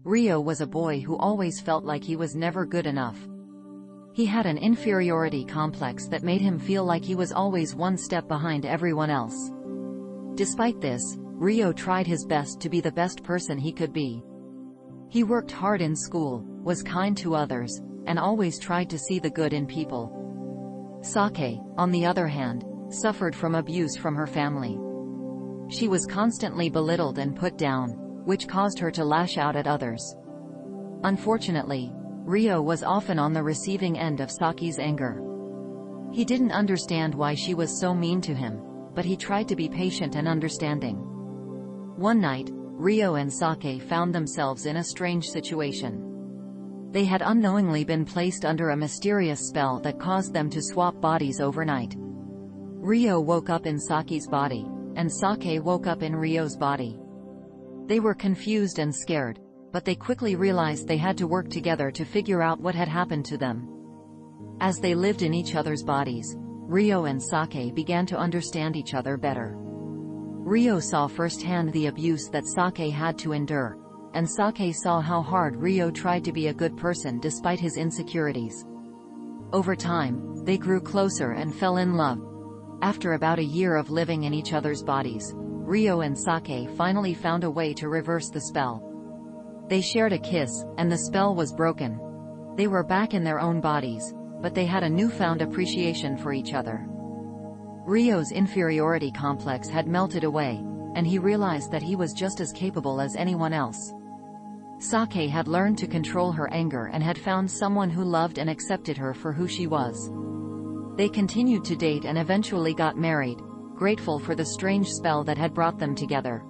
Ryo was a boy who always felt like he was never good enough. He had an inferiority complex that made him feel like he was always one step behind everyone else. Despite this, Ryo tried his best to be the best person he could be. He worked hard in school, was kind to others, and always tried to see the good in people. Sake, on the other hand, suffered from abuse from her family. She was constantly belittled and put down, which caused her to lash out at others. Unfortunately, Ryo was often on the receiving end of Saki's anger. He didn't understand why she was so mean to him, but he tried to be patient and understanding. One night, Ryo and Sake found themselves in a strange situation. They had unknowingly been placed under a mysterious spell that caused them to swap bodies overnight. Ryo woke up in Saki's body, and Sake woke up in Ryo's body. They were confused and scared, but they quickly realized they had to work together to figure out what had happened to them. As they lived in each other's bodies, Ryo and Sake began to understand each other better. Ryo saw firsthand the abuse that Sake had to endure, and Sake saw how hard Ryo tried to be a good person despite his insecurities. Over time, they grew closer and fell in love. After about a year of living in each other's bodies, Ryo and Sake finally found a way to reverse the spell. They shared a kiss, and the spell was broken. They were back in their own bodies, but they had a newfound appreciation for each other. Ryo's inferiority complex had melted away, and he realized that he was just as capable as anyone else. Sake had learned to control her anger and had found someone who loved and accepted her for who she was. They continued to date and eventually got married, grateful for the strange spell that had brought them together.